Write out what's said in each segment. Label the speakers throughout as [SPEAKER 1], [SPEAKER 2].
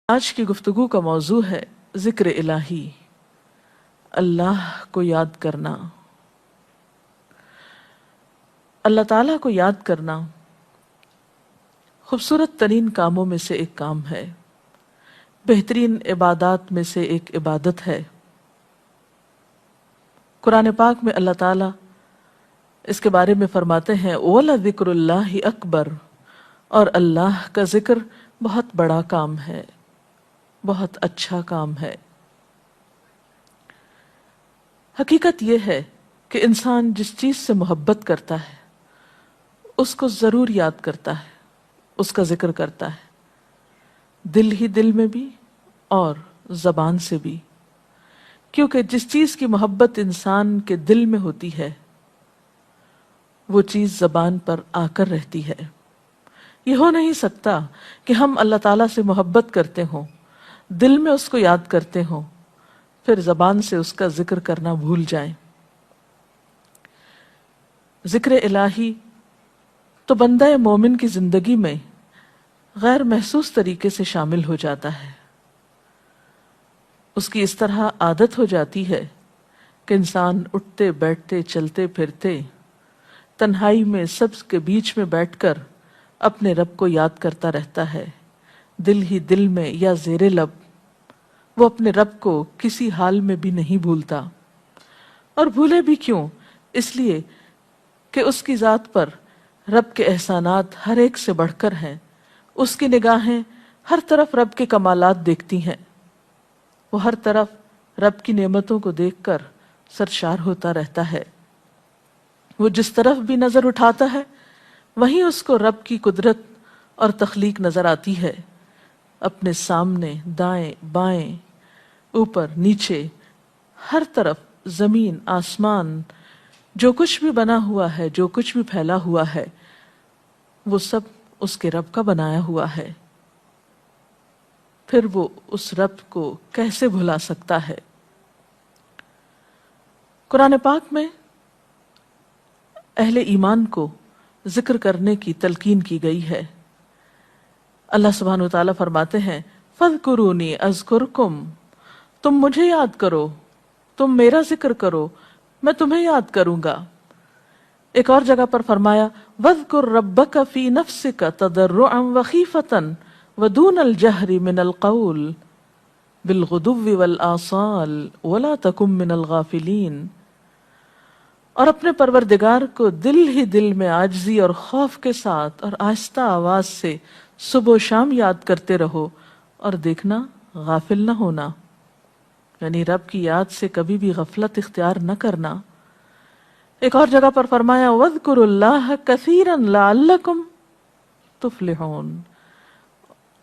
[SPEAKER 1] آج کی گفتگو کا موضوع ہے ذکر الہی، اللہ کو یاد کرنا۔ اللہ تعالیٰ کو یاد کرنا خوبصورت ترین کاموں میں سے ایک کام ہے، بہترین عبادات میں سے ایک عبادت ہے۔ قرآن پاک میں اللہ تعالیٰ اس کے بارے میں فرماتے ہیں وَلَذِكْرُ اللَّهِ أَكْبَرُ، اور اللہ کا ذکر بہت بڑا کام ہے، بہت اچھا کام ہے۔ حقیقت یہ ہے کہ انسان جس چیز سے محبت کرتا ہے اس کو ضرور یاد کرتا ہے، اس کا ذکر کرتا ہے، دل ہی دل میں بھی اور زبان سے بھی، کیونکہ جس چیز کی محبت انسان کے دل میں ہوتی ہے وہ چیز زبان پر آ کر رہتی ہے۔ یہ ہو نہیں سکتا کہ ہم اللہ تعالیٰ سے محبت کرتے ہوں، دل میں اس کو یاد کرتے ہوں، پھر زبان سے اس کا ذکر کرنا بھول جائیں۔ ذکر الہی تو بندہ مومن کی زندگی میں غیر محسوس طریقے سے شامل ہو جاتا ہے۔ اس کی اس طرح عادت ہو جاتی ہے کہ انسان اٹھتے بیٹھتے چلتے پھرتے تنہائی میں سب کے بیچ میں بیٹھ کر اپنے رب کو یاد کرتا رہتا ہے، دل ہی دل میں یا زیر لب۔ وہ اپنے رب کو کسی حال میں بھی نہیں بھولتا، اور بھولے بھی کیوں؟ اس لیے کہ اس کی ذات پر رب کے احسانات ہر ایک سے بڑھ کر ہیں، اس کی نگاہیں ہر طرف رب کے کمالات دیکھتی ہیں، وہ ہر طرف رب کی نعمتوں کو دیکھ کر سرشار ہوتا رہتا ہے۔ وہ جس طرف بھی نظر اٹھاتا ہے وہیں اس کو رب کی قدرت اور تخلیق نظر آتی ہے۔ اپنے سامنے، دائیں بائیں، اوپر نیچے، ہر طرف زمین آسمان، جو کچھ بھی بنا ہوا ہے، جو کچھ بھی پھیلا ہوا ہے، وہ سب اس کے رب کا بنایا ہوا ہے۔ پھر وہ اس رب کو کیسے بھلا سکتا ہے؟ قرآن پاک میں اہل ایمان کو ذکر کرنے کی تلقین کی گئی ہے۔ اللہ سبحانہ وتعالیٰ فرماتے ہیں فَاذْكُرُونِي أَذْكُرْكُمْ، تم مجھے یاد کرو، تم میرا ذکر کرو، میں تمہیں یاد کروں گا۔ ایک اور جگہ پر فرمایا وَاذْكُرْ رَبَّكَ فِي نَفْسِكَ تَضَرُّعًا وَخِيفَةً وَدُونَ الْجَهْرِ مِنَ الْقَوْلِ بِالْغُدُوِّ وَالْآصَالِ وَلَا تَكُن مِّنَ الْغَافِلِينَ، اور اپنے پروردگار کو دل ہی دل میں عاجزی اور خوف کے ساتھ اور آہستہ آواز سے صبح و شام یاد کرتے رہو، اور دیکھنا غافل نہ ہونا، یعنی رب کی یاد سے کبھی بھی غفلت اختیار نہ کرنا۔ ایک اور جگہ پر فرمایا وَاذْكُرُوا اللَّهَ كَثِيرًا لَعَلَّكُمْ تُفْلِحُونَ،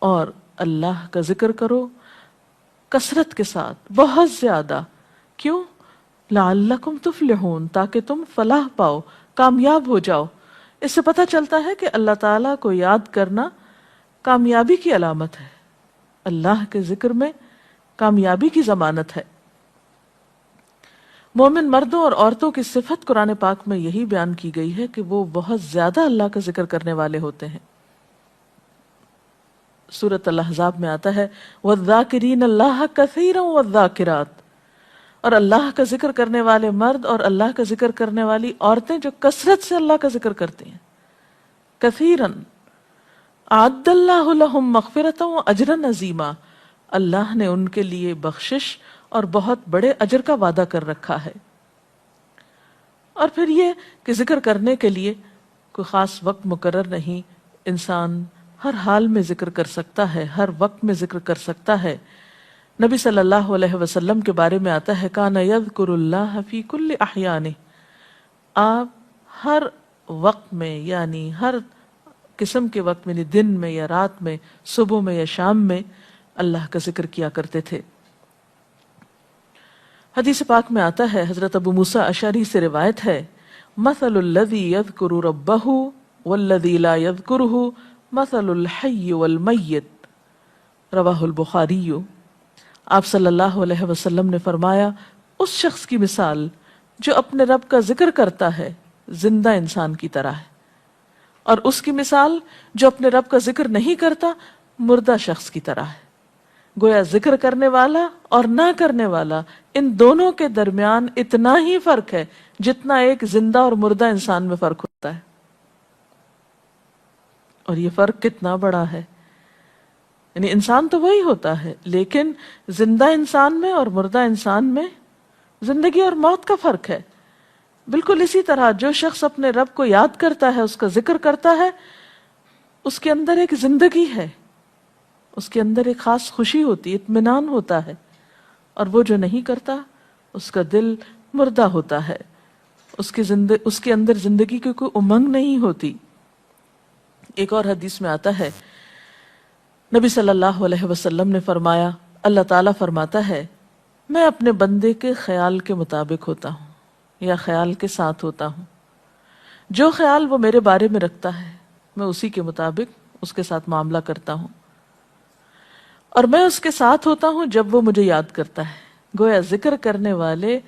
[SPEAKER 1] اور اللہ کا ذکر کرو کثرت کے ساتھ، بہت زیادہ۔ کیوں؟ لَعَلَّكُمْ تُفْلِحُونَ، تاکہ تم فلاح پاؤ، کامیاب ہو جاؤ۔ اس سے پتہ چلتا ہے کہ اللہ تعالیٰ کو یاد کرنا کامیابی کی علامت ہے، اللہ کے ذکر میں کامیابی کی ضمانت ہے۔ مومن مردوں اور عورتوں کی صفت قرآن پاک میں یہی بیان کی گئی ہے کہ وہ بہت زیادہ اللہ کا ذکر کرنے والے ہوتے ہیں۔ سورۃ الاحزاب میں آتا ہے وَالذَّاكِرِينَ اللَّهَ كَثِيرًا وَالذَّاكِرَاتِ، اور اللہ کا ذکر کرنے والے مرد اور اللہ کا ذکر کرنے والی عورتیں جو کثرت سے اللہ کا ذکر کرتی ہیں۔ کثیراً اعد اللہ لہم مغفرۃ واجرا عظیما، اللہ نے ان کے لیے بخشش اور بہت بڑے اجر کا وعدہ کر رکھا ہے۔ اور پھر یہ کہ ذکر کرنے کے لیے کوئی خاص وقت مقرر نہیں، انسان ہر حال میں ذکر کر سکتا ہے، ہر وقت میں ذکر کر سکتا ہے۔ نبی صلی اللہ علیہ وسلم کے بارے میں آتا ہے کان یذکر اللہ فی کل احیانہ، آپ ہر وقت میں، یعنی ہر قسم کے وقت میں، یعنی دن میں یا رات میں، صبح میں یا شام میں اللہ کا ذکر کیا کرتے تھے۔ حدیث پاک میں آتا ہے، حضرت ابو موسیٰ اشعری سے روایت ہے مثل الذی یذکر ربہ والذی لا یذکرہ مثل الحی والمیت، رواہ البخاری۔ آپ صلی اللہ علیہ وسلم نے فرمایا اس شخص کی مثال جو اپنے رب کا ذکر کرتا ہے زندہ انسان کی طرح ہے، اور اس کی مثال جو اپنے رب کا ذکر نہیں کرتا مردہ شخص کی طرح ہے۔ گویا ذکر کرنے والا اور نہ کرنے والا ان دونوں کے درمیان اتنا ہی فرق ہے جتنا ایک زندہ اور مردہ انسان میں فرق ہوتا ہے. اور یہ فرق کتنا بڑا ہے. یعنی انسان تو وہی ہوتا ہے، لیکن زندہ انسان میں اور مردہ انسان میں زندگی اور موت کا فرق ہے. بالکل اسی طرح جو شخص اپنے رب کو یاد کرتا ہے، اس کا ذکر کرتا ہے، اس کے اندر ایک زندگی ہے، اس کے اندر ایک خاص خوشی ہوتی ہے، اطمینان ہوتا ہے. اور وہ جو نہیں کرتا اس کا دل مردہ ہوتا ہے، اس کے اندر زندگی کی کوئی امنگ نہیں ہوتی. ایک اور حدیث میں آتا ہے، نبی صلی اللہ علیہ وسلم نے فرمایا، اللہ تعالیٰ فرماتا ہے میں اپنے بندے کے خیال کے مطابق ہوتا ہوں یا خیال کے ساتھ ہوتا ہوں. جو خیال وہ میرے بارے میں رکھتا ہے میں اسی کے مطابق اس کے ساتھ معاملہ کرتا ہوں، اور میں اس کے ساتھ ہوتا ہوں جب وہ مجھے یاد کرتا ہے. گویا ذکر کرنے والے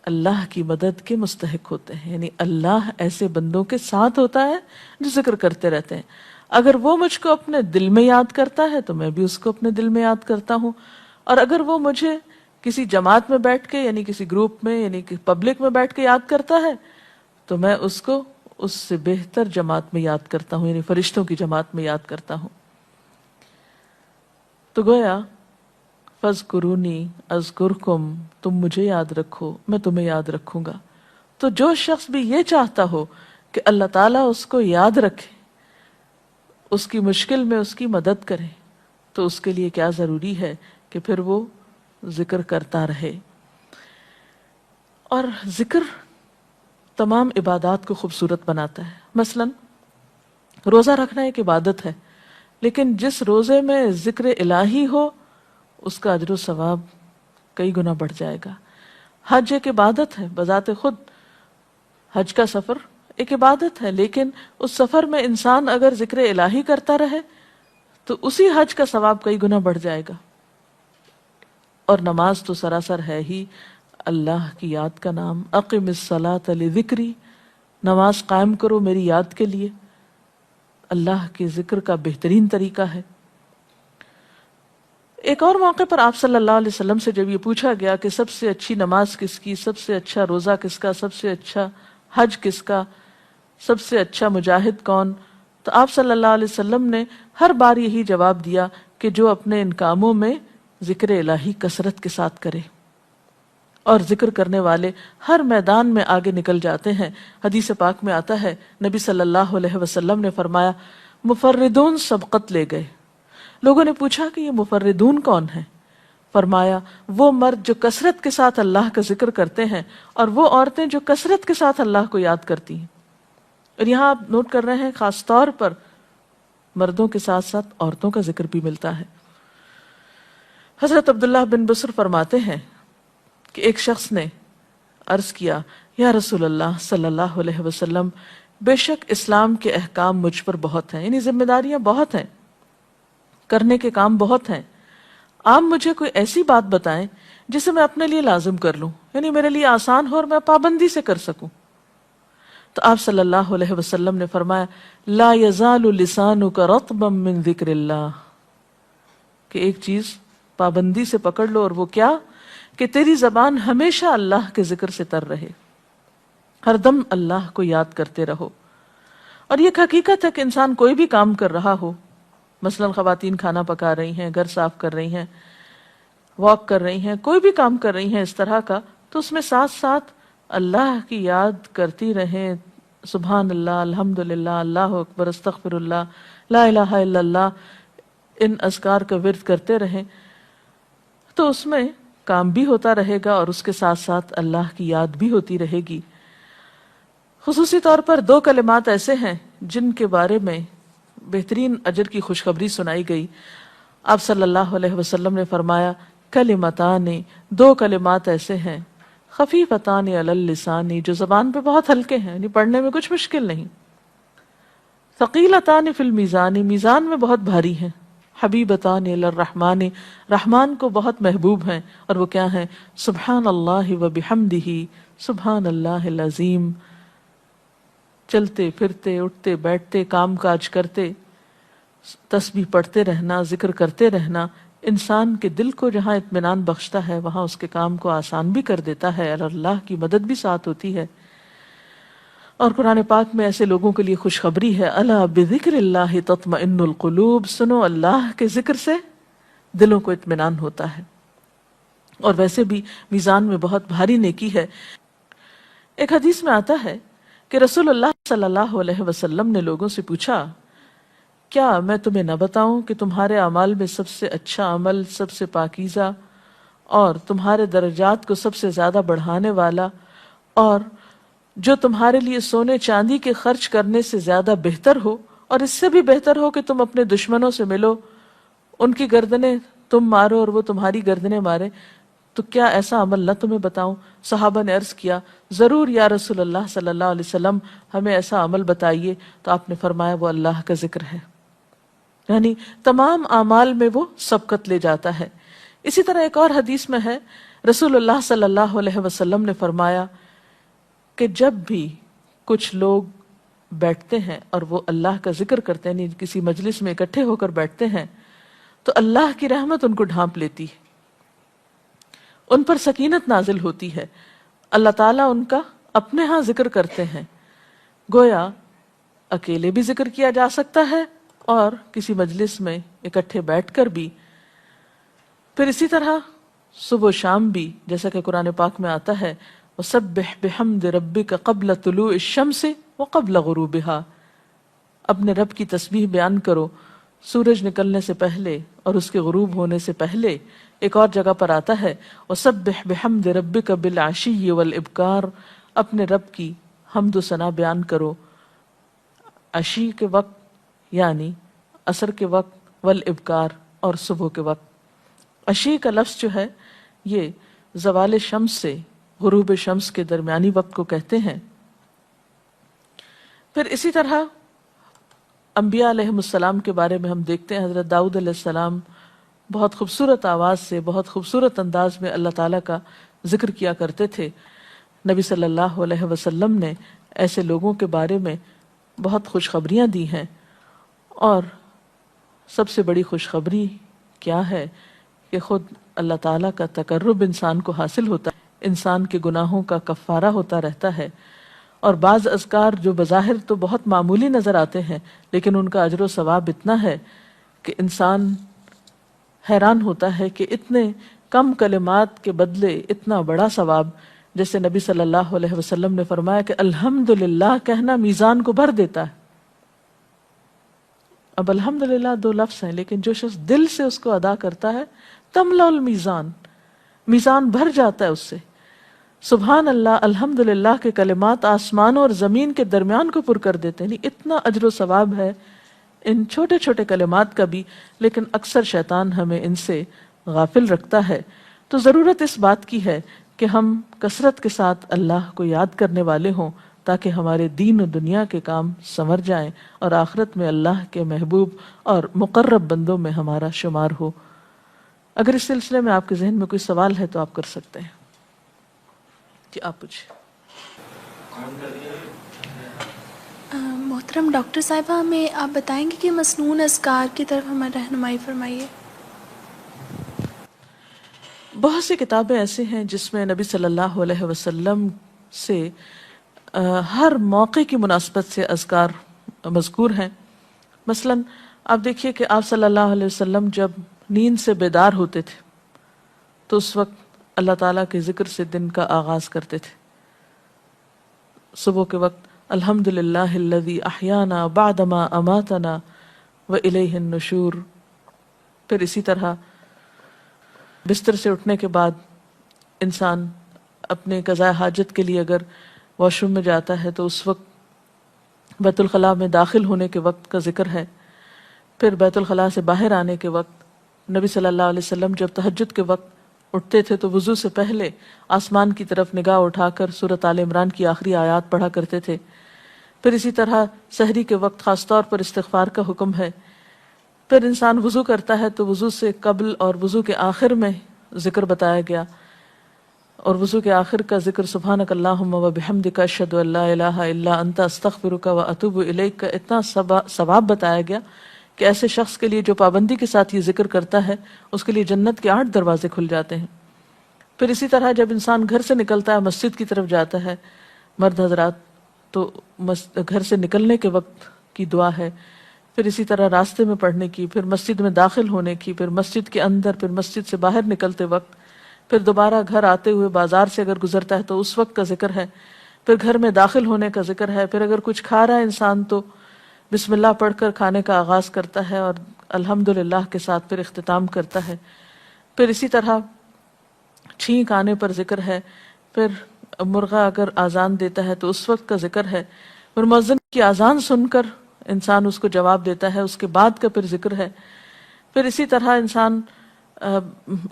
[SPEAKER 1] اللہ کی مدد کے مستحق ہوتے ہیں. یعنی اللہ ایسے بندوں کے ساتھ ہوتا ہے جو ذکر کرتے رہتے ہیں. اگر وہ مجھ کو اپنے دل میں یاد کرتا ہے تو میں بھی اس کو اپنے دل میں یاد کرتا ہوں، اور اگر وہ مجھے کسی جماعت میں بیٹھ کے یعنی کسی گروپ میں یعنی پبلک میں بیٹھ کے یاد کرتا ہے تو میں اس کو اس سے بہتر جماعت میں یاد کرتا ہوں، یعنی فرشتوں کی جماعت میں یاد کرتا ہوں. تو گویا فَاذْكُرُونِي أَذْكُرْكُمْ، تم مجھے یاد رکھو میں تمہیں یاد رکھوں گا. تو جو شخص بھی یہ چاہتا ہو کہ اللہ تعالیٰ اس کو یاد رکھے، اس کی مشکل میں اس کی مدد کرے، تو اس کے لیے کیا ضروری ہے کہ پھر وہ ذکر کرتا رہے. اور ذکر تمام عبادات کو خوبصورت بناتا ہے. مثلا روزہ رکھنا ایک عبادت ہے، لیکن جس روزے میں ذکر الہی ہو اس کا اجر و ثواب کئی گنا بڑھ جائے گا. حج ایک عبادت ہے بذات خود، حج کا سفر ایک عبادت ہے، لیکن اس سفر میں انسان اگر ذکر الہی کرتا رہے تو اسی حج کا ثواب کئی گنا بڑھ جائے گا. اور نماز تو سراسر ہے ہی اللہ کی یاد کا نام. اقم الصلاۃ لذکری، نماز قائم کرو میری یاد کے لیے. اللہ کے ذکر کا بہترین طریقہ ہے. ایک اور موقع پر آپ صلی اللہ علیہ وسلم سے جب یہ پوچھا گیا کہ سب سے اچھی نماز کس کی، سب سے اچھا روزہ کس کا، سب سے اچھا حج کس کا، سب سے اچھا مجاہد کون، تو آپ صلی اللہ علیہ وسلم نے ہر بار یہی جواب دیا کہ جو اپنے ان کاموں میں ذکر الہی کثرت کے ساتھ کرے. اور ذکر کرنے والے ہر میدان میں آگے نکل جاتے ہیں. حدیث پاک میں آتا ہے نبی صلی اللہ علیہ وسلم نے فرمایا مفردون سبقت لے گئے. لوگوں نے پوچھا کہ یہ مفردون کون ہیں؟ فرمایا وہ مرد جو کثرت کے ساتھ اللہ کا ذکر کرتے ہیں اور وہ عورتیں جو کثرت کے ساتھ اللہ کو یاد کرتی ہیں. اور یہاں آپ نوٹ کر رہے ہیں خاص طور پر مردوں کے ساتھ ساتھ عورتوں کا ذکر بھی ملتا ہے. حضرت عبداللہ بن بصر فرماتے ہیں کہ ایک شخص نے عرض کیا یا رسول اللہ صلی اللہ علیہ وسلم، بے شک اسلام کے احکام مجھ پر بہت ہیں، یعنی ذمہ داریاں بہت ہیں، کرنے کے کام بہت ہیں. آپ مجھے کوئی ایسی بات بتائیں جسے میں اپنے لیے لازم کر لوں، یعنی میرے لیے آسان ہو اور میں پابندی سے کر سکوں. تو آپ صلی اللہ علیہ وسلم نے فرمایا لا یزال لسانک رطبا من ذکر اللہ، کہ ایک چیز پابندی سے پکڑ لو، اور وہ کیا کہ تیری زبان ہمیشہ اللہ کے ذکر سے تر رہے، ہر دم اللہ کو یاد کرتے رہو. اور یہ ایک حقیقت ہے کہ انسان کوئی بھی کام کر رہا ہو، مثلا خواتین کھانا پکا رہی ہیں، گھر صاف کر رہی ہیں، واک کر رہی ہیں، کوئی بھی کام کر رہی ہیں اس طرح کا، تو اس میں ساتھ ساتھ اللہ کی یاد کرتی رہیں. سبحان اللہ، الحمدللہ، اللہ اکبر، استغفر اللہ، لا الہ الا اللہ، ان اذکار کا ورد کرتے رہیں، تو اس میں کام بھی ہوتا رہے گا اور اس کے ساتھ ساتھ اللہ کی یاد بھی ہوتی رہے گی. خصوصی طور پر دو کلمات ایسے ہیں جن کے بارے میں بہترین اجر کی خوشخبری سنائی گئی. آپ صلی اللہ علیہ وسلم نے فرمایا کلمتان، دو کلمات ایسے ہیں خفیفتان علی اللسان، جو زبان پہ بہت ہلکے ہیں، یعنی پڑھنے میں کچھ مشکل نہیں، ثقیلتان فی المیزان، میزان میں بہت بھاری ہیں، حبیبتان الی الرحمن، رحمان کو بہت محبوب ہیں. اور وہ کیا ہیں؟ سبحان اللہ و بحمدہ، سبحان اللہ العظیم. چلتے پھرتے، اٹھتے بیٹھتے، کام کاج کرتے تسبیح پڑھتے رہنا، ذکر کرتے رہنا، انسان کے دل کو جہاں اطمینان بخشتا ہے وہاں اس کے کام کو آسان بھی کر دیتا ہے اور اللہ کی مدد بھی ساتھ ہوتی ہے۔ اور قرآن پاک میں ایسے لوگوں کے لیے خوشخبری ہے، الا بذکر اللہ تطمئن القلوب، سنو اللہ کے ذکر سے دلوں کو اطمینان ہوتا ہے۔ اور ویسے بھی میزان میں بہت بھاری نیکی ہے۔ ایک حدیث میں آتا ہے کہ رسول اللہ صلی اللہ علیہ وسلم نے لوگوں سے پوچھا، کیا میں تمہیں نہ بتاؤں کہ تمہارے اعمال میں سب سے اچھا عمل، سب سے پاکیزہ اور تمہارے درجات کو سب سے زیادہ بڑھانے والا، اور جو تمہارے لیے سونے چاندی کے خرچ کرنے سے زیادہ بہتر ہو، اور اس سے بھی بہتر ہو کہ تم اپنے دشمنوں سے ملو، ان کی گردنیں تم مارو اور وہ تمہاری گردنیں مارے، تو کیا ایسا عمل نہ تمہیں بتاؤں؟ صحابہ نے عرض کیا، ضرور یا رسول اللہ صلی اللہ علیہ وسلم، ہمیں ایسا عمل بتائیے۔ تو آپ نے فرمایا وہ اللہ کا ذکر ہے، یعنی تمام اعمال میں وہ سبقت لے جاتا ہے۔ اسی طرح ایک اور حدیث میں ہے، رسول اللہ صلی اللہ علیہ وسلم نے فرمایا کہ جب بھی کچھ لوگ بیٹھتے ہیں اور وہ اللہ کا ذکر کرتے ہیں، یعنی کسی مجلس میں اکٹھے ہو کر بیٹھتے ہیں، تو اللہ کی رحمت ان کو ڈھانپ لیتی ہے، ان پر سکینت نازل ہوتی ہے، اللہ تعالیٰ ان کا اپنے ہاں ذکر کرتے ہیں۔ گویا اکیلے بھی ذکر کیا جا سکتا ہے اور کسی مجلس میں اکٹھے بیٹھ کر بھی۔ پھر اسی طرح صبح و شام بھی، جیسا کہ قرآن پاک میں آتا ہے، وَسَبِّحْ بِحَمْدِ رَبِّكَ قَبْلَ طُلُوعِ الشَّمْسِ وَقَبْلَ غُرُوبِهَا، اپنے رب کی تسبیح بیان کرو سورج نکلنے سے پہلے اور اس کے غروب ہونے سے پہلے۔ ایک اور جگہ پر آتا ہے وَسَبِّحْ بِحَمْدِ رَبِّكَ بِالْعَشِيِّ وَالْإِبْكَارِ، اپنے رب کی حمد و ثنا بیان کرو عشی کے وقت یعنی عصر کے وقت، والابکار اور صبح کے وقت۔ عشی کا لفظ جو ہے یہ زوال شمس سے غروب شمس کے درمیانی وقت کو کہتے ہیں۔ پھر اسی طرح انبیاء علیہ السلام کے بارے میں ہم دیکھتے ہیں، حضرت داؤد علیہ السلام بہت خوبصورت آواز سے، بہت خوبصورت انداز میں اللہ تعالیٰ کا ذکر کیا کرتے تھے۔ نبی صلی اللہ علیہ وسلم نے ایسے لوگوں کے بارے میں بہت خوشخبریاں دی ہیں، اور سب سے بڑی خوشخبری کیا ہے کہ خود اللہ تعالیٰ کا تقرب انسان کو حاصل ہوتا ہے، انسان کے گناہوں کا کفارہ ہوتا رہتا ہے، اور بعض اذکار جو بظاہر تو بہت معمولی نظر آتے ہیں لیکن ان کا اجر و ثواب اتنا ہے کہ انسان حیران ہوتا ہے کہ اتنے کم کلمات کے بدلے اتنا بڑا ثواب۔ جیسے نبی صلی اللہ علیہ وسلم نے فرمایا کہ الحمدللہ کہنا میزان کو بھر دیتا ہے۔ اب الحمدللہ دو لفظ ہیں، لیکن جو شخص دل سے اس کو ادا کرتا ہے تملا المیزان، میزان بھر جاتا ہے اس سے۔ سبحان اللہ، الحمدللہ کے کلمات آسمان اور زمین کے درمیان کو پر کر دیتے ہیں، یعنی اتنا اجر و ثواب ہے ان چھوٹے چھوٹے کلمات کا بھی، لیکن اکثر شیطان ہمیں ان سے غافل رکھتا ہے۔ تو ضرورت اس بات کی ہے کہ ہم کثرت کے ساتھ اللہ کو یاد کرنے والے ہوں، تاکہ ہمارے دین و دنیا کے کام سنور جائیں اور آخرت میں اللہ کے محبوب اور مقرب بندوں میں ہمارا شمار ہو۔ اگر اس سلسلے میں آپ کے ذہن میں کوئی سوال ہے تو آپ کر سکتے ہیں۔ جی آپ پوچھیں۔
[SPEAKER 2] محترم ڈاکٹر صاحبہ، ہمیں آپ بتائیں گے کہ مسنون اذکار کی طرف ہمیں رہنمائی فرمائیے۔
[SPEAKER 1] بہت سی کتابیں ایسے ہیں جس میں نبی صلی اللہ علیہ وسلم سے ہر موقع کی مناسبت سے اذکار مذکور ہیں۔ مثلا آپ دیکھیے کہ آپ صلی اللہ علیہ وسلم جب نیند سے بیدار ہوتے تھے تو اس وقت اللہ تعالیٰ کے ذکر سے دن کا آغاز کرتے تھے۔ صبح کے وقت الحمدللہ الذی احیانا بعدما اماتنا والیہ النشور۔ پھر اسی طرح بستر سے اٹھنے کے بعد انسان اپنے قضاء حاجت کے لیے اگر واش روم میں جاتا ہے تو اس وقت بیت الخلاء میں داخل ہونے کے وقت کا ذکر ہے۔ پھر بیت الخلاء سے باہر آنے کے وقت نبی صلی اللہ علیہ وسلم جب تہجد کے وقت اٹھتے تھے تو وضو سے پہلے آسمان کی طرف نگاہ اٹھا کر سورۃ آل عمران کی آخری آیات پڑھا کرتے تھے۔ پھر اسی طرح سحری کے وقت خاص طور پر استغفار کا حکم ہے۔ پھر انسان وضو کرتا ہے تو وضو سے قبل اور وضو کے آخر میں ذکر بتایا گیا، اور وضو کے آخر کا ذکر سبحانک اللہم و بحمدک اشہد ان لا الہ الا انت استغفرک و اتوب الیک کا اتنا ثواب بتایا گیا کہ ایسے شخص کے لیے جو پابندی کے ساتھ یہ ذکر کرتا ہے اس کے لیے جنت کے 8 دروازے کھل جاتے ہیں۔ پھر اسی طرح جب انسان گھر سے نکلتا ہے، مسجد کی طرف جاتا ہے، مرد حضرات، تو گھر سے نکلنے کے وقت کی دعا ہے، پھر اسی طرح راستے میں پڑھنے کی، پھر مسجد میں داخل ہونے کی، پھر مسجد کے اندر، پھر مسجد سے باہر نکلتے وقت، پھر دوبارہ گھر آتے ہوئے بازار سے اگر گزرتا ہے تو اس وقت کا ذکر ہے، پھر گھر میں داخل ہونے کا ذکر ہے، پھر اگر کچھ کھا رہا ہے انسان تو بسم اللہ پڑھ کر کھانے کا آغاز کرتا ہے اور الحمدللہ کے ساتھ پھر اختتام کرتا ہے۔ پھر اسی طرح چھینک آنے پر ذکر ہے، پھر مرغا اگر آزان دیتا ہے تو اس وقت کا ذکر ہے، پھر مؤذن کی آزان سن کر انسان اس کو جواب دیتا ہے، اس کے بعد کا پھر ذکر ہے۔ پھر اسی طرح انسان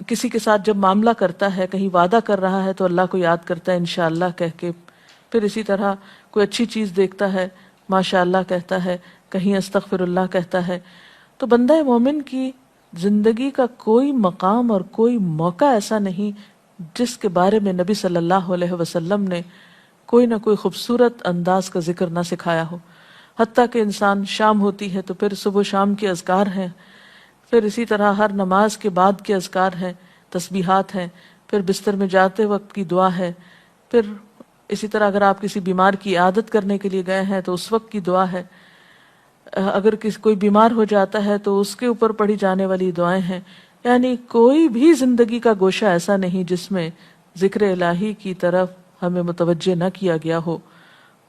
[SPEAKER 1] کسی کے ساتھ جب معاملہ کرتا ہے، کہیں وعدہ کر رہا ہے تو اللہ کو یاد کرتا ہے انشاءاللہ کہہ کے، پھر اسی طرح کوئی اچھی چیز دیکھتا ہے ماشاءاللہ کہتا ہے، کہیں استغفر اللہ کہتا ہے۔ تو بندہ مومن کی زندگی کا کوئی مقام اور کوئی موقع ایسا نہیں جس کے بارے میں نبی صلی اللہ علیہ وسلم نے کوئی نہ کوئی خوبصورت انداز کا ذکر نہ سکھایا ہو۔ حتیٰ کہ انسان شام ہوتی ہے تو پھر صبح و شام کے اذکار ہیں، پھر اسی طرح ہر نماز کے بعد کے اذکار ہیں، تسبیحات ہیں، پھر بستر میں جاتے وقت کی دعا ہے، پھر اسی طرح اگر آپ کسی بیمار کی عیادت کرنے کے لیے گئے ہیں تو اس وقت کی دعا ہے، اگر کوئی بیمار ہو جاتا ہے تو اس کے اوپر پڑھی جانے والی دعائیں ہیں۔ یعنی کوئی بھی زندگی کا گوشہ ایسا نہیں جس میں ذکر الہی کی طرف ہمیں متوجہ نہ کیا گیا ہو۔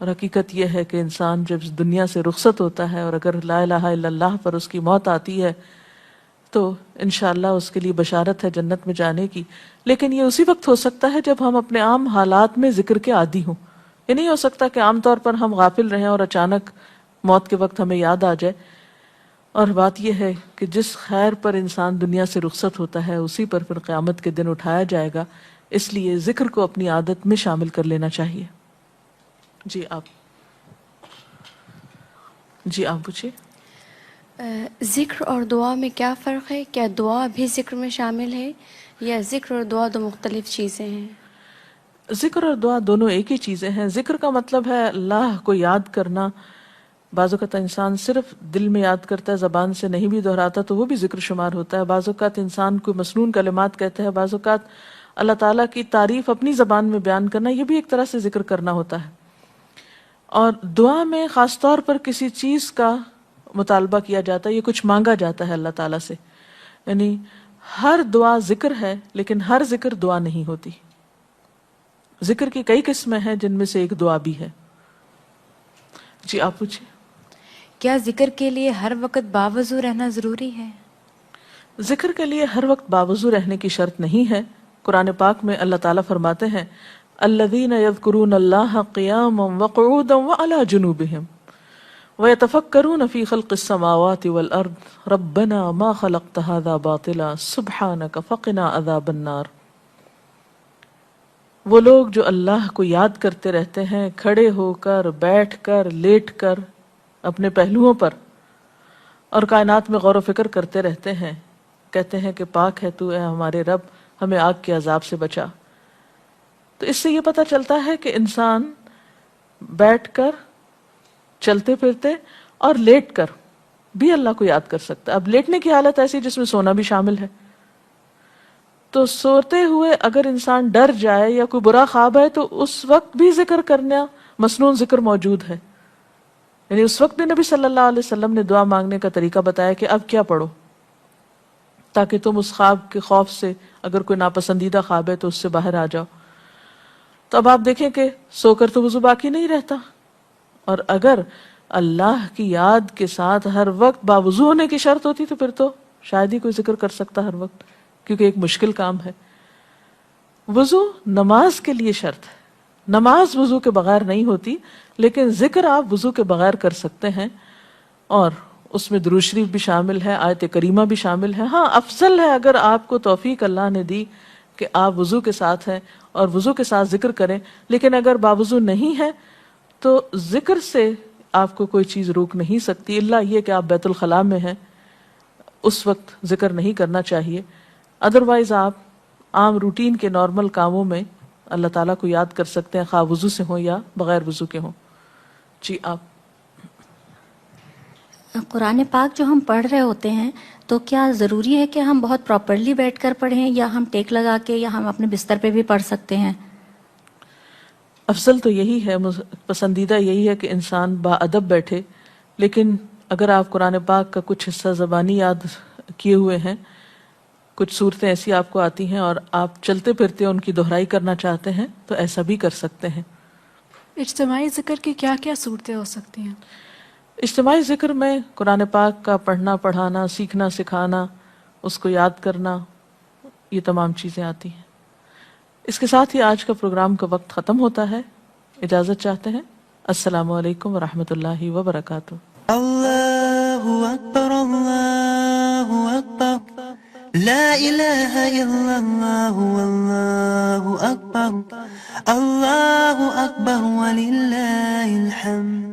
[SPEAKER 1] اور حقیقت یہ ہے کہ انسان جب اس دنیا سے رخصت ہوتا ہے اور اگر لا الہ الا اللہ پر اس کی موت آتی ہے تو انشاءاللہ اس کے لیے بشارت ہے جنت میں جانے کی، لیکن یہ اسی وقت ہو سکتا ہے جب ہم اپنے عام حالات میں ذکر کے عادی ہوں۔ یہ نہیں ہو سکتا کہ عام طور پر ہم غافل رہیں اور اچانک موت کے وقت ہمیں یاد آ جائے۔ اور بات یہ ہے کہ جس خیر پر انسان دنیا سے رخصت ہوتا ہے اسی پر پھر قیامت کے دن اٹھایا جائے گا، اس لیے ذکر کو اپنی عادت میں شامل کر لینا چاہیے۔ جی آپ پوچھیے۔
[SPEAKER 3] ذکر اور دعا میں کیا فرق ہے؟ کیا دعا بھی ذکر میں شامل ہے یا ذکر اور دعا دو مختلف چیزیں ہیں؟
[SPEAKER 1] ذکر اور دعا دونوں ایک ہی چیزیں ہیں۔ ذکر کا مطلب ہے اللہ کو یاد کرنا۔ بعض اوقات انسان صرف دل میں یاد کرتا ہے، زبان سے نہیں بھی دہراتا تو وہ بھی ذکر شمار ہوتا ہے۔ بعض اوقات انسان کوئی مسنون کلمات کہتا ہے، بعض اوقات اللہ تعالیٰ کی تعریف اپنی زبان میں بیان کرنا، یہ بھی ایک طرح سے ذکر کرنا ہوتا ہے۔ اور دعا میں خاص طور پر کسی چیز کا مطالبہ کیا جاتا ہے، یہ کچھ مانگا جاتا ہے اللہ تعالیٰ سے۔ یعنی ہر دعا ذکر ہے لیکن ہر ذکر دعا نہیں ہوتی۔ ذکر کی کئی قسمیں ہیں جن میں سے ایک دعا بھی ہے۔ جی آپ پوچھیں۔
[SPEAKER 3] کیا ذکر کے لیے ہر وقت باوضو رہنا ضروری ہے؟
[SPEAKER 1] ذکر کے لیے ہر وقت باوضو رہنے کی شرط نہیں ہے۔ قرآن پاک میں اللہ تعالیٰ فرماتے ہیں الذین یذکرون اللہ قیاما وقعودا وعلی جنوبہم وَيَتَفَكَّرُونَ فِي خَلْقِ السَّمَاوَاتِ وَالْأَرْضِ رَبَّنَا مَا خَلَقْتَ هَذَا بَاطِلًا سُبْحَانَكَ فَقِنَا عَذَابَ النَّارِ۔ وہ لوگ جو اللہ کو یاد کرتے رہتے ہیں، کھڑے ہو کر، بیٹھ کر، لیٹ کر، اپنے پہلوؤں پر، اور کائنات میں غور و فکر کرتے رہتے ہیں، کہتے ہیں کہ پاک ہے تو اے ہمارے رب، ہمیں آگ کے عذاب سے بچا۔ تو اس سے یہ پتہ چلتا ہے کہ انسان بیٹھ کر، چلتے پھرتے اور لیٹ کر بھی اللہ کو یاد کر سکتا ہے۔ اب لیٹنے کی حالت ایسی جس میں سونا بھی شامل ہے، تو سوتے ہوئے اگر انسان ڈر جائے یا کوئی برا خواب ہے تو اس وقت بھی ذکر کرنا، مسنون ذکر موجود ہے۔ یعنی اس وقت بھی نبی صلی اللہ علیہ وسلم نے دعا مانگنے کا طریقہ بتایا کہ اب کیا پڑھو، تاکہ تم اس خواب کے خوف سے، اگر کوئی ناپسندیدہ خواب ہے تو اس سے باہر آ جاؤ۔ تو اب آپ دیکھیں کہ سو کر تو وضو باقی نہیں رہتا، اور اگر اللہ کی یاد کے ساتھ ہر وقت باوضو ہونے کی شرط ہوتی تو پھر تو شاید ہی کوئی ذکر کر سکتا ہر وقت، کیونکہ ایک مشکل کام ہے۔ وضو نماز کے لیے شرط ہے، نماز وضو کے بغیر نہیں ہوتی، لیکن ذکر آپ وضو کے بغیر کر سکتے ہیں، اور اس میں درود شریف بھی شامل ہے، آیت کریمہ بھی شامل ہے۔ ہاں افضل ہے اگر آپ کو توفیق اللہ نے دی کہ آپ وضو کے ساتھ ہیں اور وضو کے ساتھ ذکر کریں، لیکن اگر باوضو نہیں ہے تو ذکر سے آپ کو کوئی چیز روک نہیں سکتی، الا یہ کہ آپ بیت الخلاء میں ہیں، اس وقت ذکر نہیں کرنا چاہیے۔ ادروائز آپ عام روٹین کے نارمل کاموں میں اللہ تعالیٰ کو یاد کر سکتے ہیں، خواہ وضو سے ہوں یا بغیر وضو کے ہوں۔ جی آپ
[SPEAKER 4] قرآن پاک جو ہم پڑھ رہے ہوتے ہیں تو کیا ضروری ہے کہ ہم بہت پراپرلی بیٹھ کر پڑھیں یا ہم ٹیک لگا کے یا ہم اپنے بستر پہ بھی پڑھ سکتے ہیں؟
[SPEAKER 1] افضل تو یہی ہے، پسندیدہ یہی ہے کہ انسان با ادب بیٹھے، لیکن اگر آپ قرآن پاک کا کچھ حصہ زبانی یاد کیے ہوئے ہیں، کچھ صورتیں ایسی آپ کو آتی ہیں اور آپ چلتے پھرتے ان کی دہرائی کرنا چاہتے ہیں تو ایسا بھی کر سکتے ہیں۔
[SPEAKER 2] اجتماعی ذکر کی کیا کیا صورتیں ہو سکتی ہیں؟
[SPEAKER 1] اجتماعی ذکر میں قرآن پاک کا پڑھنا، پڑھانا، سیکھنا، سکھانا، اس کو یاد کرنا، یہ تمام چیزیں آتی ہیں۔ اس کے ساتھ ہی آج کا پروگرام کا وقت ختم ہوتا ہے، اجازت چاہتے ہیں۔ السلام علیکم ورحمۃ اللہ وبرکاتہ۔
[SPEAKER 5] اللہ اکبر، اللہ اکبر، لا الہ الا اللہ، اللہ اکبر، اللہ اکبر وللہ الحمد۔